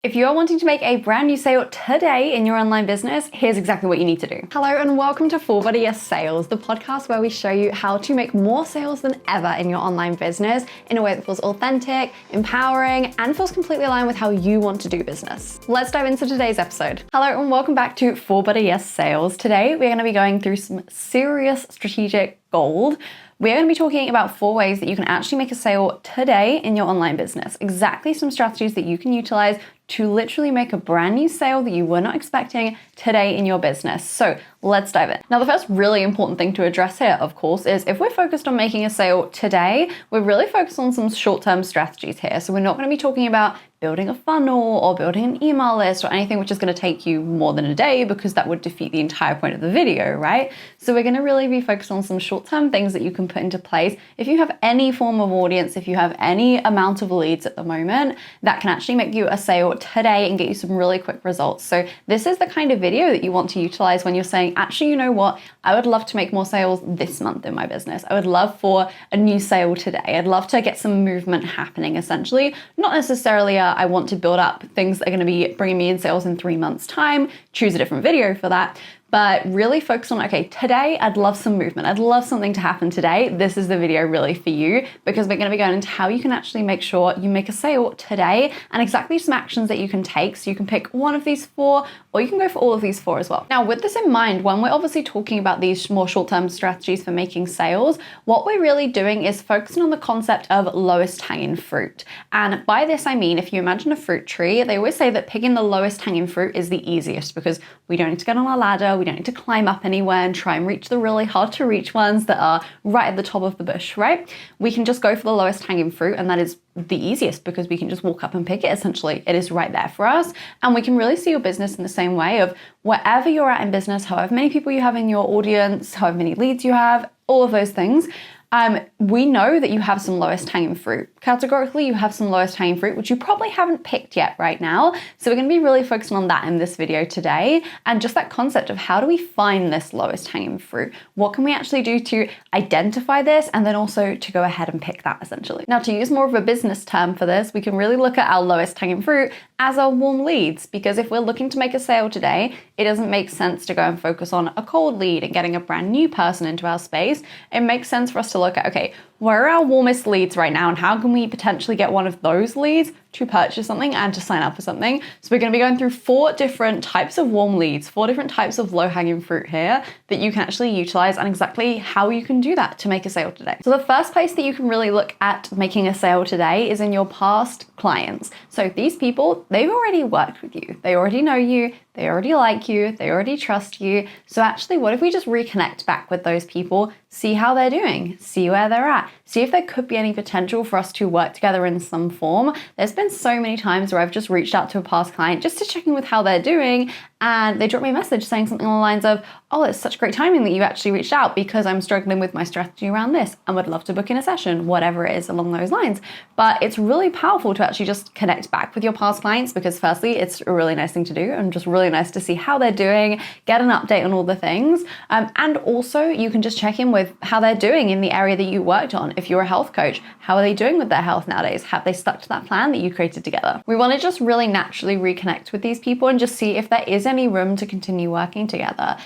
If you are wanting to make a brand new sale today in your online business, here's exactly what you need to do. Hello and welcome to Full Body Yes Sales, the podcast where we show you how to make more sales than ever in your online business in a way that feels authentic, empowering, and feels completely aligned with how you want to do business. Let's dive into today's episode. Hello and welcome back to Full Body Yes Sales. Today, we're going to be going through some serious strategic gold. We're going to be talking about 4 ways that you can actually make a sale today in your online business. Exactly some strategies that you can utilize to literally make a brand new sale that you were not expecting today in your business. So let's dive in. Now, the first really important thing to address here, of course, is if we're focused on making a sale today, we're really focused on some short-term strategies here. So we're not going to be talking about building a funnel or building an email list or anything which is going to take you more than a day, because that would defeat the entire point of the video, right? So we're going to really be focused on some short-term things that you can put into place. If you have any form of audience, if you have any amount of leads at the moment, that can actually make you a sale today and get you some really quick results. So this is the kind of video that you want to utilize when you're saying, actually, you know what? I would love to make more sales this month in my business. I would love for a new sale today. I'd love to get some movement happening, essentially. Not necessarily I want to build up things that are going to be bringing me in sales in 3 months' time. Choose a different video for that. But really focus on, okay, today I'd love some movement. I'd love something to happen today. This is the video really for you, because we're going to be going into how you can actually make sure you make a sale today and exactly some actions that you can take. So you can pick one of these 4, or you can go for all of these 4 as well. Now, with this in mind, when we're obviously talking about these more short-term strategies for making sales, what we're really doing is focusing on the concept of lowest hanging fruit. And by this, I mean, if you imagine a fruit tree, they always say that picking the lowest hanging fruit is the easiest, because we don't need to get on a ladder. We don't need to climb up anywhere and try and reach the really hard to reach ones that are right at the top of the bush, right? We can just go for the lowest hanging fruit, and that is the easiest because we can just walk up and pick it. Essentially, it is right there for us. And we can really see your business in the same way of wherever you're at in business, however many people you have in your audience, however many leads you have, all of those things. We know that you have some lowest hanging fruit. Categorically, you have some lowest hanging fruit, which you probably haven't picked yet right now. So we're going to be really focusing on that in this video today, and just that concept of how do we find this lowest hanging fruit? What can we actually do to identify this, and then also to go ahead and pick that, essentially. Now, to use more of a business term for this, we can really look at our lowest hanging fruit as our warm leads, because if we're looking to make a sale today, it doesn't make sense to go and focus on a cold lead and getting a brand new person into our space. It makes sense for us to look at, okay, where are our warmest leads right now, and how can we potentially get one of those leads to purchase something and to sign up for something? So we're going to be going through 4 different types of warm leads, 4 different types of low-hanging fruit here that you can actually utilize, and exactly how you can do that to make a sale today. So the first place that you can really look at making a sale today is in your past clients. So these people, they've already worked with you. They already know you. They already like you. They already trust you. So actually, what if we just reconnect back with those people, see how they're doing, see where they're at, see if there could be any potential for us to work together in some form. There's been so many times where I've just reached out to a past client just to check in with how they're doing, and they dropped me a message saying something along the lines of, oh, it's such great timing that you actually reached out because I'm struggling with my strategy around this and would love to book in a session, whatever it is along those lines. But it's really powerful to actually just connect back with your past clients, because firstly, it's a really nice thing to do and just really nice to see how they're doing, get an update on all the things. And also you can just check in with how they're doing in the area that you worked on. If you're a health coach, how are they doing with their health nowadays? Have they stuck to that plan that you created together? We want to just really naturally reconnect with these people and just see if there is any room to continue working together.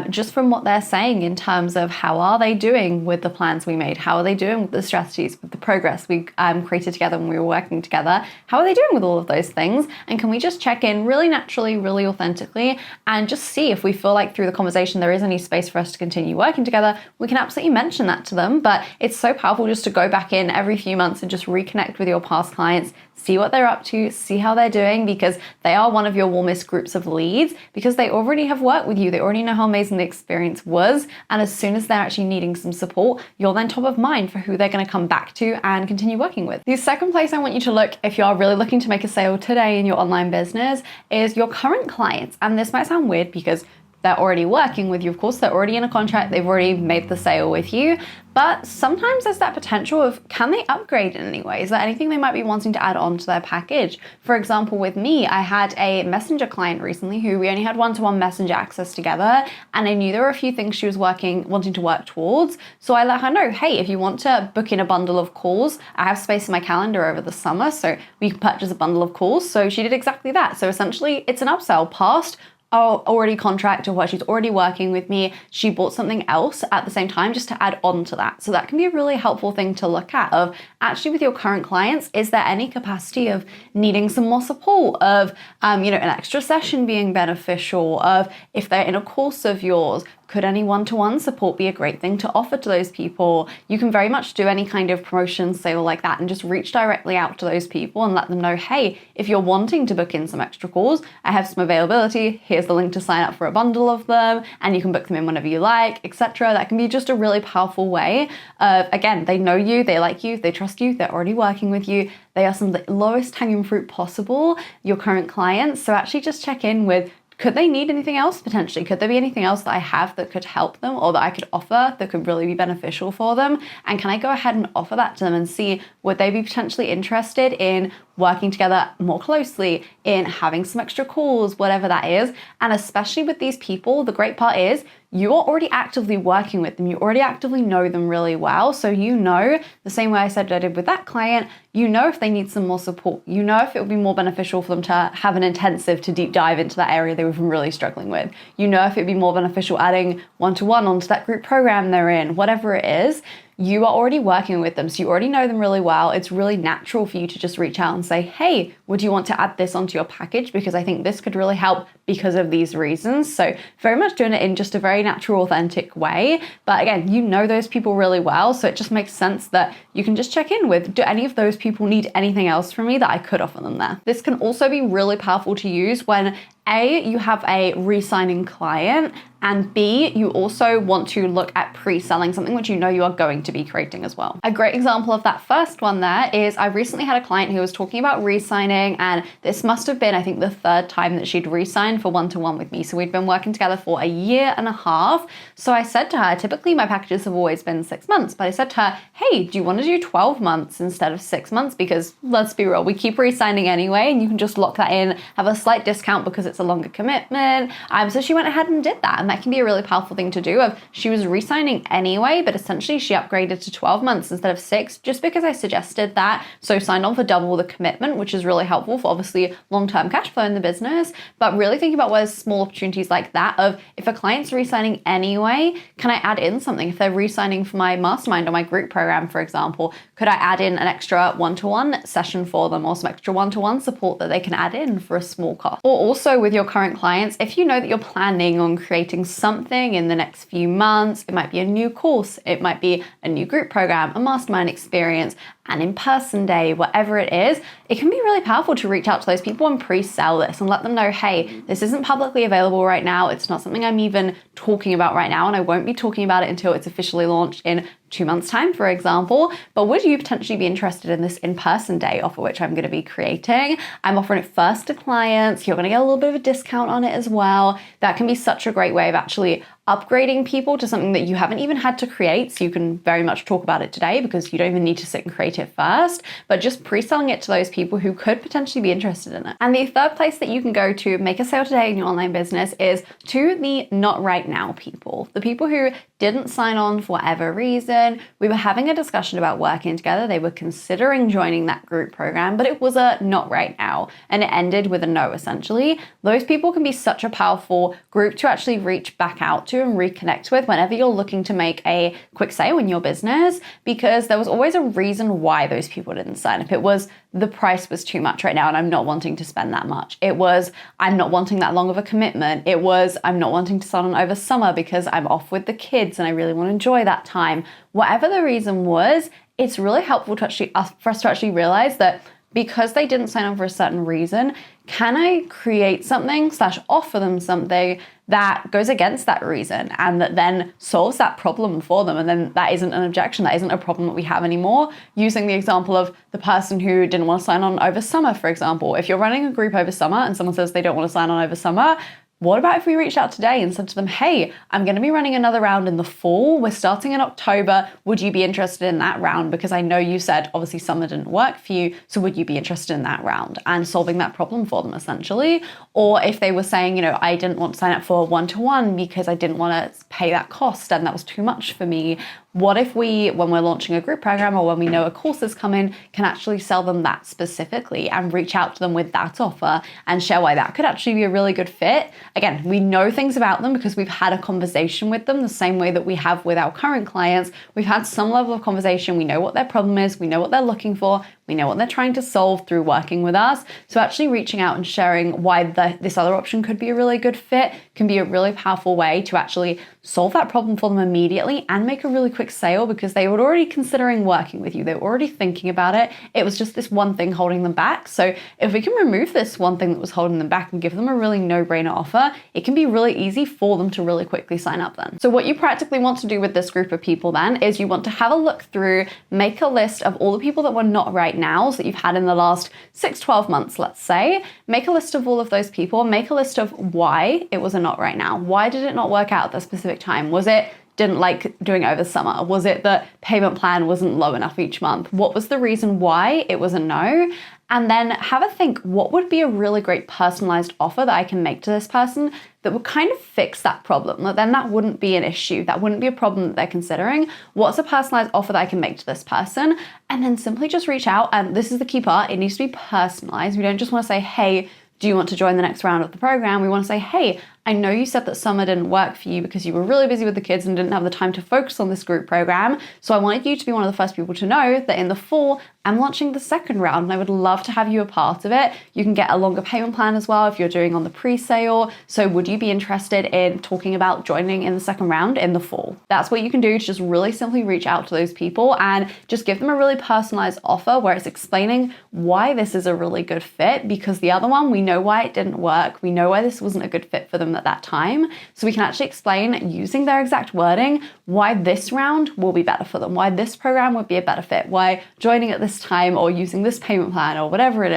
Just from what they're saying in terms of how are they doing with the plans we made? How are they doing with the strategies, with the progress we created together when we were working together? How are they doing with all of those things? And can we just check in really naturally, really authentically, and just see if we feel like through the conversation there is any space for us to continue working together? We can absolutely mention that to them, but it's so powerful just to go back in every few months and just reconnect with your past clients, see what they're up to, see how they're doing, because they are one of your warmest groups of leads, because they already have worked with you. They already know how amazing the experience was. And as soon as they're actually needing some support, you're then top of mind for who they're going to come back to and continue working with. The second place I want you to look, if you're really looking to make a sale today in your online business, is your current clients. And this might sound weird because they're already working with you. Of course, they're already in a contract, they've already made the sale with you, but sometimes there's that potential of, can they upgrade in any way? Is there anything they might be wanting to add on to their package? For example, with me, I had a messenger client recently who we only had one-to-one messenger access together, and I knew there were a few things she was wanting to work towards. So I let her know, hey, if you want to book in a bundle of calls, I have space in my calendar over the summer, so we can purchase a bundle of calls. So she did exactly that. So essentially it's an upsell past already contract or what she's already working with me. She bought something else at the same time just to add on to that. So that can be a really helpful thing to look at of actually with your current clients, is there any capacity of needing some more support, of an extra session being beneficial, of if they're in a course of yours, could any one-to-one support be a great thing to offer to those people? You can very much do any kind of promotion sale like that and just reach directly out to those people and let them know, hey, if you're wanting to book in some extra calls, I have some availability. Here's the link to sign up for a bundle of them, and you can book them in whenever you like, etc. That can be just a really powerful way of, again, they know you, they like you, they trust you, they're already working with you. They are some of the lowest hanging fruit possible, your current clients. So actually just check in with, could they need anything else potentially? Could there be anything else that I have that could help them or that I could offer that could really be beneficial for them? And can I go ahead and offer that to them and see, would they be potentially interested in working together more closely, in having some extra calls, whatever that is? And especially with these people, the great part is you are already actively working with them. You already actively know them really well. So you know, the same way I said I did with that client, you know if they need some more support. You know if it would be more beneficial for them to have an intensive to deep dive into that area they were really struggling with. You know if it'd be more beneficial adding one-to-one onto that group program they're in, whatever it is. You are already working with them, so you already know them really well. It's really natural for you to just reach out and say, hey, would you want to add this onto your package? Because I think this could really help because of these reasons. So very much doing it in just a very natural, authentic way. But again, you know those people really well, so it just makes sense that you can just check in with, do any of those people need anything else from me that I could offer them there? This can also be really powerful to use when A, you have a re-signing client, and B, you also want to look at pre-selling something which you know you are going to be creating as well. A great example of that first one there is I recently had a client who was talking about re-signing, and this must have been, I think, the third time that she'd re-signed for one-to-one with me. So we'd been working together for 1.5 years. So I said to her, typically my packages have always been 6 months, but I said to her, hey, do you want to do 12 months instead of 6 months? Because let's be real, we keep re-signing anyway, and you can just lock that in, have a slight discount because it's a longer commitment. So she went ahead and did that. And that can be a really powerful thing to do. Of she was re-signing anyway, but essentially she upgraded to 12 months instead of 6, just because I suggested that. So signed on for double the commitment, which is really helpful for obviously long-term cash flow in the business. But really thinking about where's small opportunities like that of, if a client's re-signing anyway, can I add in something? If they're re-signing for my mastermind or my group program, for example, could I add in an extra one-to-one session for them or some extra one-to-one support that they can add in for a small cost? Or also with your current clients, if you know that you're planning on creating something in the next few months, it might be a new course, it might be a new group program, a mastermind experience, an in-person day, whatever it is, it can be really powerful to reach out to those people and pre-sell this and let them know, hey, this isn't publicly available right now. It's not something I'm even talking about right now, and I won't be talking about it until it's officially launched in 2 months' time, for example. But would you potentially be interested in this in-person day offer, which I'm going to be creating? I'm offering it first to clients. You're going to get a little bit of a discount on it as well. That can be such a great way of actually upgrading people to something that you haven't even had to create. So you can very much talk about it today because you don't even need to sit and create it first, but just pre-selling it to those people who could potentially be interested in it. And the third place that you can go to make a sale today in your online business is to the not right now people, the people who didn't sign on for whatever reason. We were having a discussion about working together. They were considering joining that group program, but it was a not right now, and it ended with a no, essentially. Those people can be such a powerful group to actually reach back out to and reconnect with whenever you're looking to make a quick sale in your business, because there was always a reason why those people didn't sign up. It was the price was too much right now and I'm not wanting to spend that much. It was I'm not wanting that long of a commitment. It was I'm not wanting to sign on over summer because I'm off with the kids and I really want to enjoy that time. Whatever the reason was, it's really helpful to actually for us to actually realize that because they didn't sign on for a certain reason, can I create something / offer them something that goes against that reason and that then solves that problem for them? And then that isn't an objection, that isn't a problem that we have anymore. Using the example of the person who didn't want to sign on over summer, for example. If you're running a group over summer and someone says they don't want to sign on over summer, what about if we reached out today and said to them, hey, I'm going to be running another round in the fall. We're starting in October. Would you be interested in that round? Because I know you said obviously summer didn't work for you. So would you be interested in that round, and solving that problem for them essentially? Or if they were saying, I didn't want to sign up for one-to-one because I didn't want to pay that cost and that was too much for me. What if we, when we're launching a group program or when we know a course is coming, can actually sell them that specifically and reach out to them with that offer and share why that could actually be a really good fit? Again, we know things about them because we've had a conversation with them the same way that we have with our current clients. We've had some level of conversation. We know what their problem is. We know what they're looking for. We know what they're trying to solve through working with us. So actually reaching out and sharing why this other option could be a really good fit can be a really powerful way to actually solve that problem for them immediately and make a really quick sale, because they were already considering working with you. They were already thinking about it. It was just this one thing holding them back. So if we can remove this one thing that was holding them back and give them a really no-brainer offer, it can be really easy for them to really quickly sign up then. So what you practically want to do with this group of people then is you want to have a look through, make a list of all the people that were not right now, so that you've had in the last 6-12 months, let's say. Make a list of all of those people, make a list of why it was a not right now. Why did it not work out at the specific time? Was it didn't like doing it over summer? Was it the payment plan wasn't low enough each month? What was the reason why it was a no? And then have a think, what would be a really great personalized offer that I can make to this person that would kind of fix that problem? Then that wouldn't be an issue. That wouldn't be a problem that they're considering. What's a personalized offer that I can make to this person? And then simply just reach out. And this is the key part. It needs to be personalized. We don't just want to say, hey, do you want to join the next round of the program? We want to say, hey, I know you said that summer didn't work for you because you were really busy with the kids and didn't have the time to focus on this group program. So I wanted you to be one of the first people to know that in the fall, I'm launching the second round and I would love to have you a part of it. You can get a longer payment plan as well if you're doing on the pre-sale. So would you be interested in talking about joining in the second round in the fall? That's what you can do to just really simply reach out to those people and just give them a really personalized offer where it's explaining why this is a really good fit, because the other one, we know why it didn't work. We know why this wasn't a good fit for them at that time. So we can actually explain using their exact wording why this round will be better for them, why this program would be a better fit, why joining at this time or using this payment plan or whatever it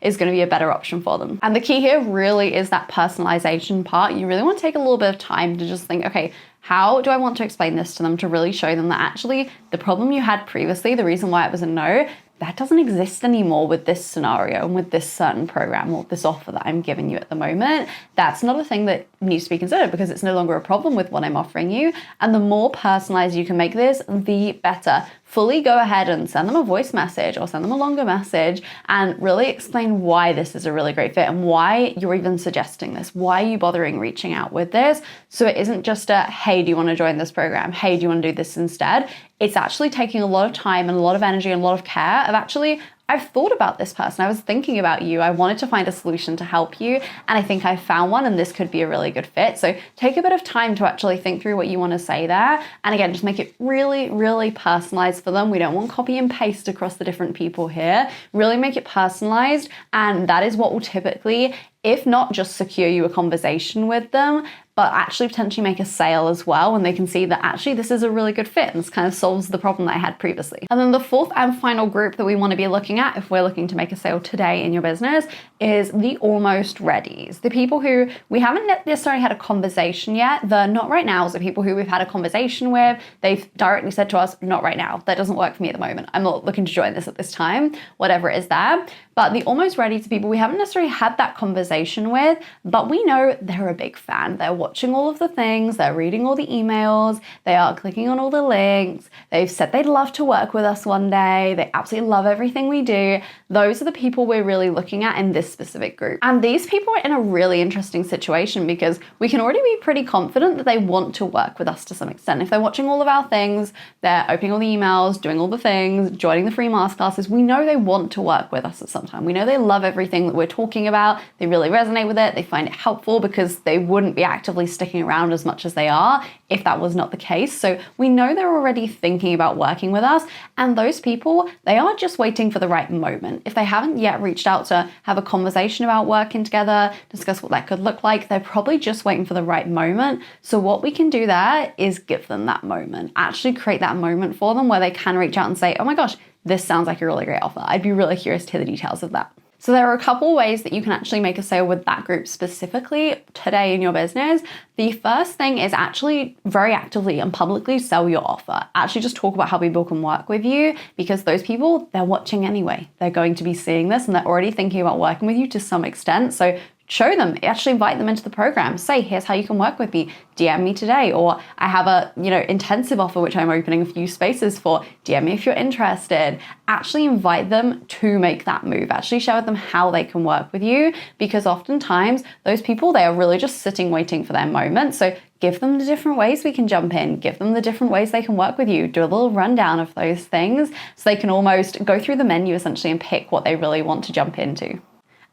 is going to be a better option for them. And the key here really is that personalization part. You really want to take a little bit of time to just think, okay, how do I want to explain this to them to really show them that actually the problem you had previously, the reason why it was a no, that doesn't exist anymore with this scenario and with this certain program or this offer that I'm giving you at the moment. That's not a thing that needs to be considered because it's no longer a problem with what I'm offering you. And the more personalized you can make this, the better. Fully go ahead and send them a voice message or send them a longer message and really explain why this is a really great fit and why you're even suggesting this. Why are you bothering reaching out with this? So it isn't just a, hey, do you want to join this program? Hey, do you want to do this instead? It's actually taking a lot of time and a lot of energy and a lot of care of actually, I've thought about this person. I was thinking about you. I wanted to find a solution to help you. And I think I found one and this could be a really good fit. So take a bit of time to actually think through what you want to say there. And again, just make it really, really personalized for them. We don't want copy and paste across the different people here. Really make it personalized. And that is what will typically, if not just secure you a conversation with them, but actually potentially make a sale as well when they can see that actually this is a really good fit and this kind of solves the problem that I had previously. And then the fourth and final group that we want to be looking at if we're looking to make a sale today in your business is the almost readies. The people who we haven't necessarily had a conversation yet. The not right nows, the people who we've had a conversation with. They've directly said to us, not right now. That doesn't work for me at the moment. I'm not looking to join this at this time, whatever it is there. But the almost ready to people we haven't necessarily had that conversation with, but we know they're a big fan. They're watching all of the things, they're reading all the emails, they are clicking on all the links, they've said they'd love to work with us one day, they absolutely love everything we do. Those are the people we're really looking at in this specific group. And these people are in a really interesting situation because we can already be pretty confident that they want to work with us to some extent. If they're watching all of our things, they're opening all the emails, doing all the things, joining the free masterclasses, we know they want to work with us at some time. We know they love everything that we're talking about. They really resonate with it. They find it helpful because they wouldn't be actively sticking around as much as they are if that was not the case. So we know they're already thinking about working with us. And those people, they are just waiting for the right moment. If they haven't yet reached out to have a conversation about working together, discuss what that could look like, they're probably just waiting for the right moment. So what we can do there is give them that moment, actually create that moment for them where they can reach out and say, oh my gosh, this sounds like a really great offer. I'd be really curious to hear the details of that. So there are a couple ways that you can actually make a sale with that group specifically today in your business. The first thing is actually very actively and publicly sell your offer. Actually just talk about how people can work with you, because those people, they're watching anyway. They're going to be seeing this and they're already thinking about working with you to some extent. So show them, actually invite them into the program. Say, here's how you can work with me. DM me today. Or I have a, intensive offer, which I'm opening a few spaces for. DM me if you're interested. Actually invite them to make that move. Actually share with them how they can work with you, because oftentimes those people, they are really just sitting, waiting for their moment. So give them the different ways we can jump in. Give them the different ways they can work with you. Do a little rundown of those things so they can almost go through the menu essentially and pick what they really want to jump into.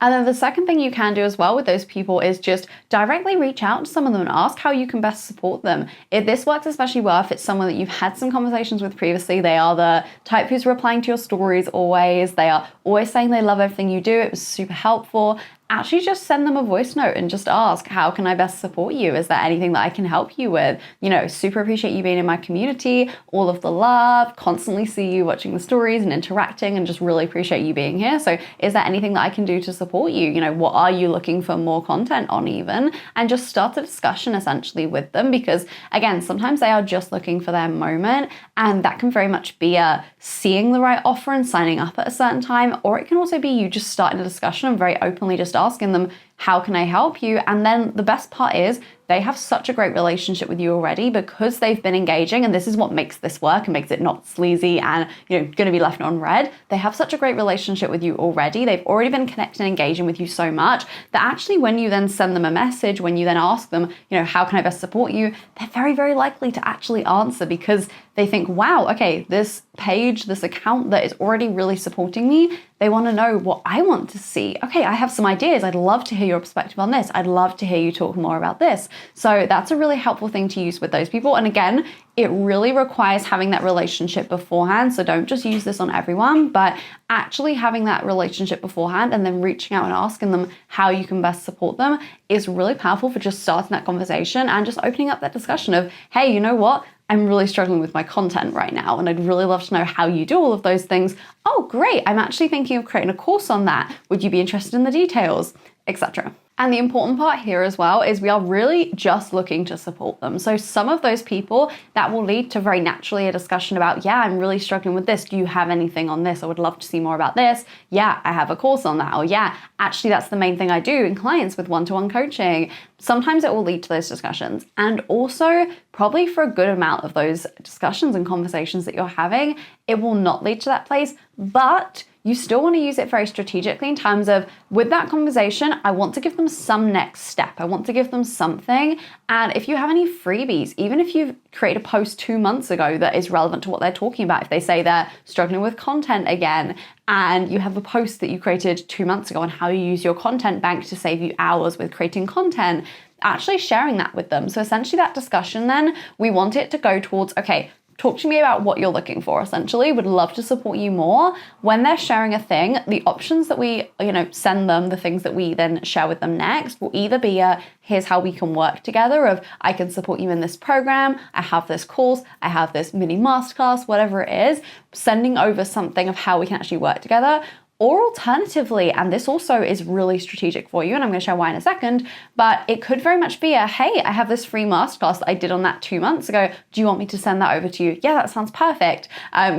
And then the second thing you can do as well with those people is just directly reach out to some of them and ask how you can best support them. This works especially well if it's someone that you've had some conversations with previously. They are the type who's replying to your stories always. They are always saying they love everything you do. It was super helpful. Actually just send them a voice note and just ask, how can I best support you? Is there anything that I can help you with? Super appreciate you being in my community, all of the love, constantly see you watching the stories and interacting, and just really appreciate you being here. So is there anything that I can do to support you? What are you looking for more content on even? And just start a discussion essentially with them, because again, sometimes they are just looking for their moment, and that can very much be seeing the right offer and signing up at a certain time, or it can also be you just starting a discussion and very openly just asking them, how can I help you? And then the best part is they have such a great relationship with you already because they've been engaging, and this is what makes this work and makes it not sleazy and going to be left on red. They have such a great relationship with you already. They've already been connecting and engaging with you so much that actually when you then send them a message, when you then ask them, how can I best support you? They're very, very likely to actually answer, because they think, wow, okay, this page, this account that is already really supporting me, they want to know what I want to see. Okay, I have some ideas. I'd love to hear your perspective on this. I'd love to hear you talk more about this. So that's a really helpful thing to use with those people. And again, it really requires having that relationship beforehand. So don't just use this on everyone, but actually having that relationship beforehand and then reaching out and asking them how you can best support them is really powerful for just starting that conversation and just opening up that discussion of, hey, you know what? I'm really struggling with my content right now, and I'd really love to know how you do all of those things. Oh, great. I'm actually thinking of creating a course on that. Would you be interested in the details, etc.? And the important part here as well is we are really just looking to support them. So some of those people, that will lead to very naturally a discussion about, yeah, I'm really struggling with this. Do you have anything on this? I would love to see more about this. Yeah, I have a course on that. Or yeah, actually that's the main thing I do in clients with one-to-one coaching. Sometimes it will lead to those discussions. And also probably for a good amount of those discussions and conversations that you're having, it will not lead to that place, but you still want to use it very strategically in terms of, with that conversation, I want to give them some next step. I want to give them something. And if you have any freebies, even if you've created a post 2 months ago that is relevant to what they're talking about, if they say they're struggling with content again, and you have a post that you created 2 months ago on how you use your content bank to save you hours with creating content, actually sharing that with them. So essentially that discussion then, we want it to go towards, okay, talk to me about what you're looking for, essentially. Would love to support you more. When they're sharing a thing, the options that we, send them, the things that we then share with them next will either be here's how we can work together, of I can support you in this program, I have this course, I have this mini masterclass, whatever it is, sending over something of how we can actually work together. Or alternatively, and this also is really strategic for you, and I'm going to share why in a second, but it could very much be hey, I have this free masterclass that I did on that 2 months ago. Do you want me to send that over to you? Yeah, that sounds perfect. I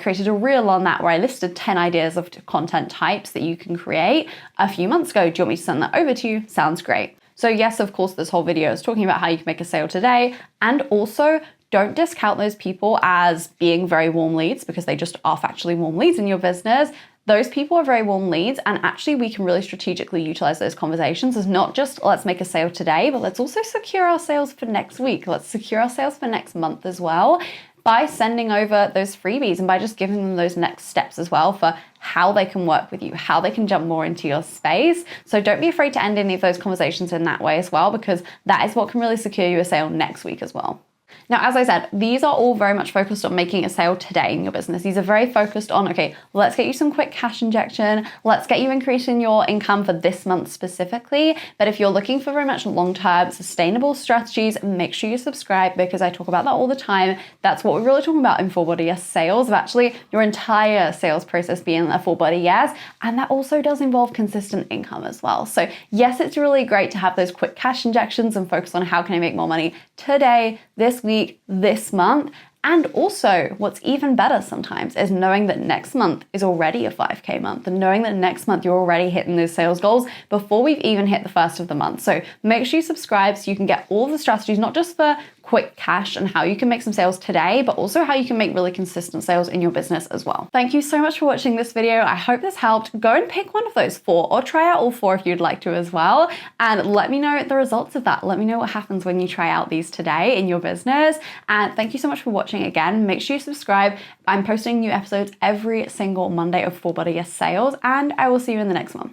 created a reel on that where I listed 10 ideas of content types that you can create a few months ago. Do you want me to send that over to you? Sounds great. So yes, of course, this whole video is talking about how you can make a sale today, and also don't discount those people as being very warm leads, because they just are factually warm leads in your business. Those people are very warm leads, and actually we can really strategically utilize those conversations as not just let's make a sale today, but let's also secure our sales for next week. Let's secure our sales for next month as well, by sending over those freebies and by just giving them those next steps as well for how they can work with you, how they can jump more into your space. So don't be afraid to end any of those conversations in that way as well, because that is what can really secure you a sale next week as well. Now, as I said, these are all very much focused on making a sale today in your business. These are very focused on, okay, let's get you some quick cash injection. Let's get you increasing your income for this month specifically. But if you're looking for very much long-term sustainable strategies, make sure you subscribe because I talk about that all the time. That's what we're really talking about in Full Body Yes sales, of actually your entire sales process being a full body yes. And that also does involve consistent income as well. So yes, it's really great to have those quick cash injections and focus on how can I make more money today, this week, this month. And also, what's even better sometimes is knowing that next month is already a 5K month and knowing that next month you're already hitting those sales goals before we've even hit the first of the month. So make sure you subscribe so you can get all of the strategies, not just for quick cash and how you can make some sales today, but also how you can make really consistent sales in your business as well. Thank you so much for watching this video. I hope this helped. Go and pick one of those 4 or try out all 4 if you'd like to as well. And let me know the results of that. Let me know what happens when you try out these today in your business. And thank you so much for watching again. Make sure you subscribe. I'm posting new episodes every single Monday of Full Body Yes Sales, and I will see you in the next one.